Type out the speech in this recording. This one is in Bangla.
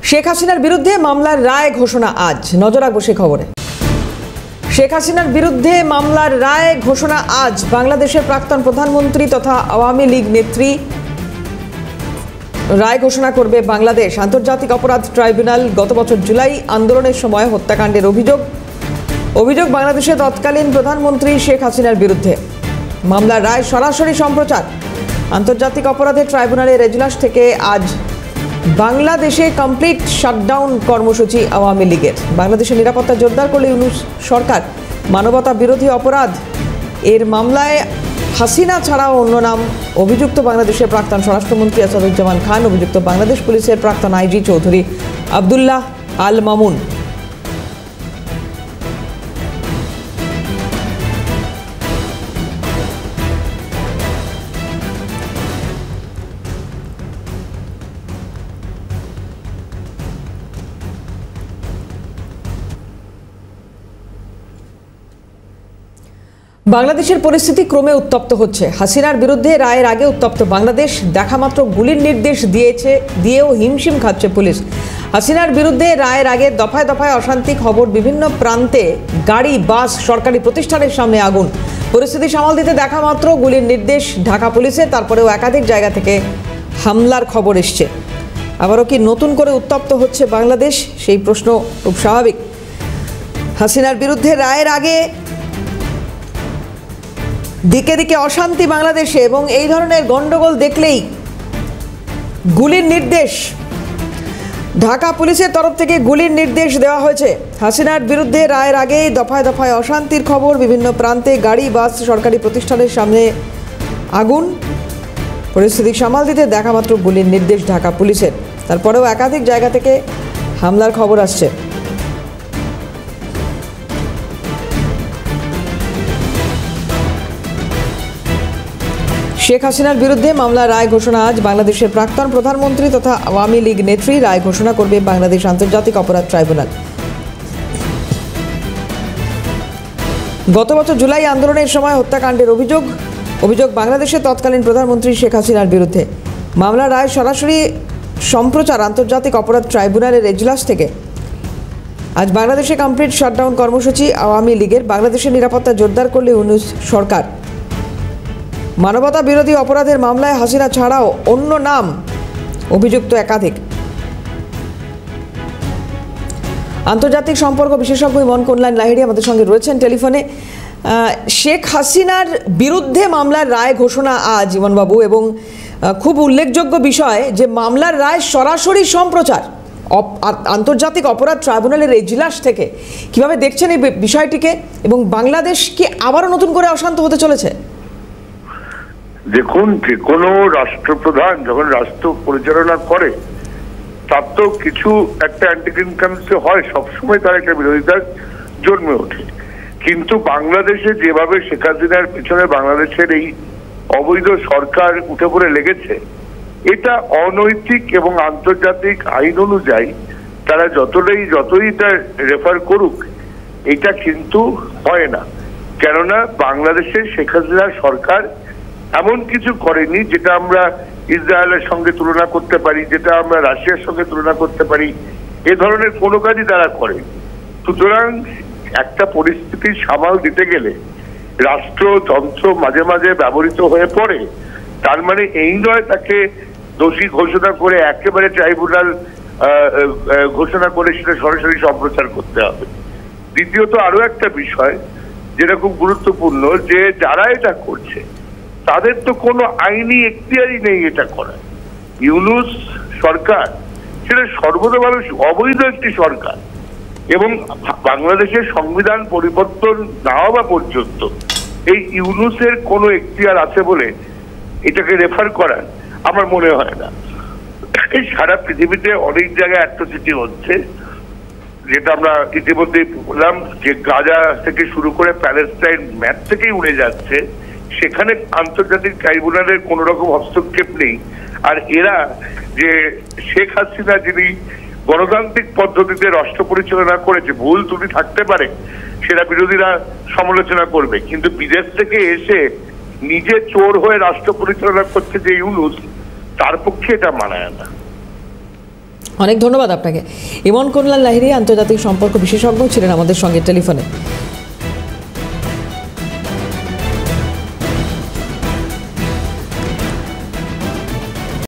শেখ হাসিনার বিরুদ্ধে মামলার রায় ঘোষণা আজ। নজর রাখবো সে খবরে। শেখ হাসিনার বিরুদ্ধে মামলার রায় ঘোষণা আজ। বাংলাদেশের প্রাক্তন প্রধানমন্ত্রী তথা আওয়ামী লীগ নেত্রী রায় ঘোষণা করবে বাংলাদেশ আন্তর্জাতিক অপরাধ ট্রাইব্যুনাল। গত বছর জুলাই আন্দোলনের সময় হত্যাকাণ্ডের অভিযোগ বাংলাদেশের তৎকালীন প্রধানমন্ত্রী শেখ হাসিনার বিরুদ্ধে। মামলার রায় সরাসরি সম্প্রচার আন্তর্জাতিক অপরাধের ট্রাইব্যুনালের এজলাস থেকে। আজ বাংলাদেশে কমপ্লিট শাটডাউন কর্মসূচি আওয়ামী লীগের। বাংলাদেশের নিরাপত্তা জোরদার করলে ইউনূস সরকার। মানবতা বিরোধী অপরাধ এর মামলায় হাসিনা ছাড়াও অন্য নাম অভিযুক্ত বাংলাদেশের প্রাক্তন স্বরাষ্ট্রমন্ত্রী আসাদুজ্জামান খান, অভিযুক্ত বাংলাদেশ পুলিশের প্রাক্তন আইজি চৌধুরী আবদুল্লাহ আল মামুন। বাংলাদেশের পরিস্থিতি ক্রমে উত্তপ্ত হচ্ছে। হাসিনার বিরুদ্ধে রায়ের আগে উত্তপ্ত বাংলাদেশ। দেখামাত্র গুলির নির্দেশ দিয়েও হিমশিম খাচ্ছে পুলিশ। হাসিনার বিরুদ্ধে রায়ের আগে দফায় দফায় অশান্তি খবর। বিভিন্ন প্রান্তে গাড়ি, বাস, সরকারি প্রতিষ্ঠানের সামনে আগুন। পরিস্থিতি সামাল দিতে দেখামাত্র গুলির নির্দেশ ঢাকা পুলিশের। তারপরেও একাধিক জায়গা থেকে হামলার খবর এসছে। আবারও কি নতুন করে উত্তপ্ত হচ্ছে বাংলাদেশ? সেই প্রশ্ন খুব স্বাভাবিক। হাসিনার বিরুদ্ধে রায়ের আগে দিকে দিকে অশান্তি বাংলাদেশে, এবং এই ধরনের গন্ডগোল দেখলেই গুলির নির্দেশ। ঢাকা পুলিশের তরফ থেকে গুলির নির্দেশ দেওয়া হয়েছে। হাসিনার বিরুদ্ধে রায়ের আগেই দফায় দফায় অশান্তির খবর। বিভিন্ন প্রান্তে গাড়ি, বাস, সরকারি প্রতিষ্ঠানের সামনে আগুন। পরিস্থিতি সামাল দিতে দেখামাত্র গুলির নির্দেশ ঢাকা পুলিশের। তারপরেও একাধিক জায়গা থেকে হামলার খবর আসছে। শেখ হাসিনার বিরুদ্ধে মামলার রায় ঘোষণা আজ। বাংলাদেশের প্রাক্তন প্রধানমন্ত্রী তথা আওয়ামী লীগ নেত্রী রায় ঘোষণা করবে বাংলাদেশ আন্তর্জাতিক অপরাধ ট্রাইব্যুনাল। গত বছর জুলাই আন্দোলনের সময় হত্যাকাণ্ডের অভিযোগ বাংলাদেশের তৎকালীন প্রধানমন্ত্রী শেখ হাসিনার বিরুদ্ধে। মামলার রায় সরাসরি সম্প্রচার আন্তর্জাতিক অপরাধ ট্রাইব্যুনালের এজলাস থেকে। আজ বাংলাদেশে কমপ্লিট শাটডাউন কর্মসূচি আওয়ামী লীগের। বাংলাদেশের নিরাপত্তা জোরদার করলে ইউনূস সরকার। মানবতা বিরোধী অপরাধের মামলায় হাসিনা ছাড়াও অন্য নাম অভিযুক্ত একাধিক। আন্তর্জাতিক সম্পর্ক বিশেষজ্ঞ ইমন কল্যাণ লাহিড়ী আমাদের সঙ্গে রয়েছেন টেলিফোনে। শেখ হাসিনার বিরুদ্ধে মামলার রায় ঘোষণা আজ ইমনবাবু, এবং খুব উল্লেখযোগ্য বিষয় যে মামলার রায় সরাসরি সম্প্রচার আন্তর্জাতিক অপরাধ ট্রাইব্যুনালের এজলাস থেকে। কিভাবে দেখছেন এই বিষয়টিকে, এবং বাংলাদেশ কি আবারও নতুন করে অশান্ত হতে চলেছে? দেখুন, যে কোনো রাষ্ট্রপ্রধান যখন রাষ্ট্র পরিচালনা করে তার তো কিছু একটা অ্যান্টি ইনকামসি হয়, সবসময় তার একটা বিরোধিতার জন্মে ওঠে। কিন্তু বাংলাদেশে যেভাবে শেখ হাসিনার পিছনে বাংলাদেশের এই অবৈধ সরকার উঠে পড়ে লেগেছে, এটা অনৈতিক, এবং আন্তর্জাতিক আইন অনুযায়ী তারা যতই এটা রেফার করুক, এটা কিন্তু হয় না। কেননা বাংলাদেশের শেখ হাসিনার সরকার এমন কিছু করেনি যেটা আমরা ইসরায়েলের সঙ্গে তুলনা করতে পারি, যেটা আমরা রাশিয়ার সঙ্গে তুলনা করতে পারি। এ ধরনের কোনো কাজই তারা করে। সুতরাং একটা পরিস্থিতি সামাল দিতে গেলে রাষ্ট্রযন্ত্র মাঝে মাঝে ব্যবহৃত হয়ে পড়ে। তার মানে এই নয় তাকে দোষী ঘোষণা করে একেবারে ট্রাইব্যুনাল ঘোষণা করে সেটা সরাসরি সম্প্রচার করতে হবে। দ্বিতীয়ত আরো একটা বিষয় যেটা খুব গুরুত্বপূর্ণ, যে যারা এটা করছে তাদের তো কোনো আইনি এখতিয়ারই নেই এটা করার। ইউনূস সরকার সেটা সর্বতভাবে অবৈধ একটি সরকার, এবং বাংলাদেশের সংবিধান পরিবর্তন না হওয়া পর্যন্ত এই ইউনূসের কোনো এখতিয়ার আছে বলে এটাকে রেফার করার আমার মনে হয় না। সারা পৃথিবীতে অনেক জায়গায় অ্যাট্রোসিটি হচ্ছে, যেটা আমরা ইতিমধ্যেই বললাম, যে গাজা থেকে শুরু করে প্যালেস্টাইন ম্যাপ থেকেই উড়ে যাচ্ছে। সেখানে আন্তর্জাতিক ট্রাইব্যুনালের কোন রকম হস্তক্ষেপ নেই। আর এরা যে শেখ হাসিনা যিনি গণতান্ত্রিক পদ্ধতিতে রাষ্ট্র পরিচালনা করেছে, ভুল ত্রুটি থাকতে পারে, সেটা বিরোধীরা সমালোচনা করবে, কিন্তু বিদেশ থেকে এসে নিজে চোর হয়ে রাষ্ট্র পরিচালনা করছে যে ইউনূস, তার পক্ষে এটা মানায় না। অনেক ধন্যবাদ আপনাকে। ইমন কল্যাণ লাহিড়ী আন্তর্জাতিক সম্পর্ক বিশেষজ্ঞ ছিলেন আমাদের সঙ্গে টেলিফোনে।